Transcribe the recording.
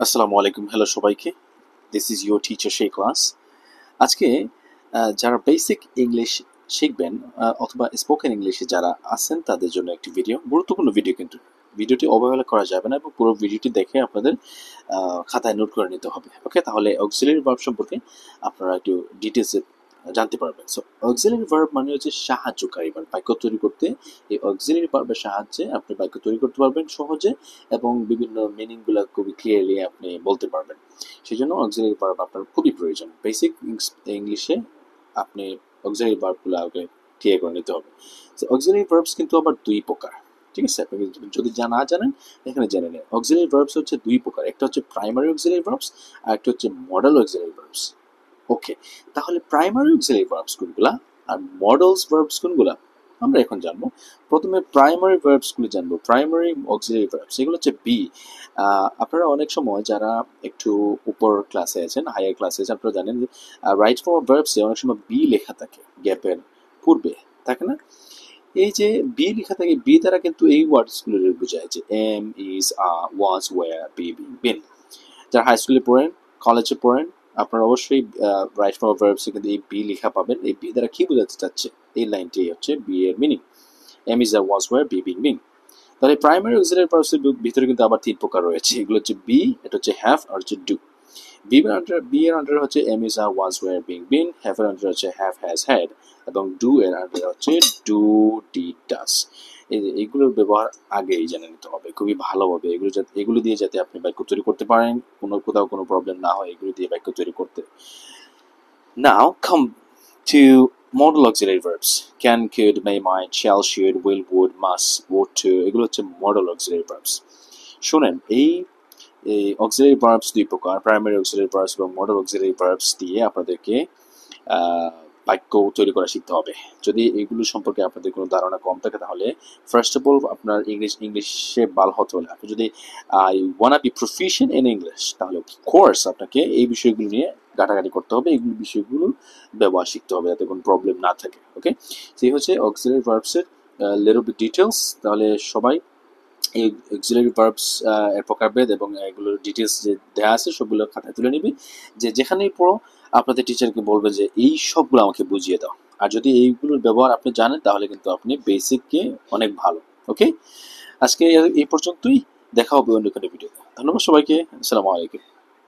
আসসালামু আলাইকুম, হ্যালো সবাইকে। দিস ইজ ইউর টিচার সেই ক্লাস। আজকে যারা বেসিক ইংলিশ শিখবেন অথবা স্পোকেন ইংলিশে যারা আছেন তাদের জন্য একটি ভিডিও, গুরুত্বপূর্ণ ভিডিও, কিন্তু ভিডিওটি অবহেলা করা যাবে না এবং পুরো ভিডিওটি দেখে আপনাদের খাতায় নোট করে নিতে হবে। ওকে, তাহলে অক্সিলারি ভার্ব সম্পর্কে আপনারা একটু ডিটেলসে জানতে পারবেন। সো অক্সিলারি ভার্ব মানে হচ্ছে সাহায্যকারী ভার্ব। বাক্য তৈরি করতে এই অক্সিলারি ভার্বের সাহায্যে আপনি বাক্য তৈরি করতে পারবেন সহজে এবং বিভিন্ন মিনিংগুলো খুবই ক্লিয়ারলি আপনি বলতে পারবেন। সেই জন্য অক্সিলারি ভার্ব আপনার খুবই প্রয়োজন। বেসিক ইংলিশে আপনি অক্সিলারি ভার্বগুলো আগে ক্লিয়ার করে নিতে হবে। তো অক্সিলারি ভার্বস কিন্তু আবার দুই প্রকার, ঠিক আছে? আপনি যদি না জানেন এখানে জেনে নেন। অক্সিলারি ভার্বস হচ্ছে দুই প্রকার, একটা হচ্ছে প্রাইমারি অক্সিলারি ভার্বস আর একটা হচ্ছে মডেল অক্সিলারি ভার্বস। ওকে, তাহলে প্রাইমারি অক্সিলারি ভার্বস কোনগুলা আর মডেলস ভার্বস কোনগুলা আমরা এখন জানবো। প্রথমে প্রাইমারি ভার্বসগুলো জানবো। প্রাইমারি অক্সিলারি ভার্বস এগুলো হচ্ছে বি। আপনারা অনেক সময় যারা একটু উপর ক্লাসে আছেন, হায়ার ক্লাসে আছেন, আপনারা জানেন যে রাইট ফর্ম ভার্বসে অনেক সময় বি লেখা থাকে, গ্যাপের পূর্বে থাকে না? এই যে বি লেখা থাকে, বি দ্বারা কিন্তু এই ওয়ার্ডসগুলো বোঝায় যে am, is, was, were, be, been. যারা হাই স্কুলে পড়েন, কলেজে পড়েন, আপনারা অবশ্যই রাইট ফর্ম ভার্বসে কিন্তু এই বি লেখা পাবেন। এই বি দ্বারা কি বোঝাতে চাচ্ছে? এই লাইনটি হচ্ছে বি এর meaning. Am is, was, were, be, been, been. তাহলে প্রাইমারি অক্সিলারি ভার্বসের ভিতরে কিন্তু আবার তিন প্রকার রয়েছে। এগুলো হচ্ছে বি, এটা হচ্ছে হ্যাভ আর হচ্ছে ডু। বি এর আন্ডারে হচ্ছে am is, was, were, being, been. Have এর আন্ডারে হচ্ছে হ্যাভ, হ্যাজ, হ্যাড এবং ডু এর আন্ডারে হচ্ছে ডু, ডিড, ডাজ। এইগুলোর ব্যবহার আগেই জেনে নিতে হবে খুবই ভালোভাবে। এগুলো দিয়ে যাতে আপনি বাক্য তৈরি করতে পারেন, কোথাও কোনো প্রবলেম না হয় এগুলো দিয়ে বাক্য তৈরি করতে। Now come to modal auxiliary verbs. Can, could, may, might, shall, should, will, would, must, ought to, এগুলো হচ্ছে modal auxiliary verbs. শোনেন, এই অক্সিলারি ভার্বস দুই প্রকার, প্রাইমারি অক্সিলারি ভার্বস এবং মডেল অক্সিলারি ভার্বস দিয়ে আপনাদেরকে বাক্য তৈরি করা শিখতে হবে। যদি এগুলো সম্পর্কে আপনাদের কোনো ধারণা কম থাকে তাহলে ফার্স্ট অফ অল আপনার ইংলিশে ভালো হতে হলে, আপনি যদি I wanna be proficient in English, তাহলে কোর্স আপনাকে এই বিষয়গুলো নিয়ে ঘাটাঘাটি করতে হবে, এইগুলো বিষয়গুলো ব্যবহার শিখতে হবে যাতে কোনো প্রবলেম না থাকে। ওকে, সেই হচ্ছে অক্সিলারি ভার্বসের লিটল বিট ডিটেলস। তাহলে সবাই এই অক্সিলারি ভার্বস এর প্রকারভেদ এবং এগুলোর ডিটেলস যে দেওয়া আছে সবগুলো খাতায় তুলে নিবি। যেখানেই পড়ো আপনাদের টিচারকে বলবে যে এই সবগুলো আমাকে বুঝিয়ে দাও। আর যদি এইগুলোর ব্যবহার আপনি জানেন তাহলে কিন্তু আপনি বেসিককে অনেক ভালো। ওকে, আজকে এই পর্যন্তই, দেখা হবে অন্য কোনো ভিডিওতে। ধন্যবাদ সবাইকে, আসসালামু আলাইকুম।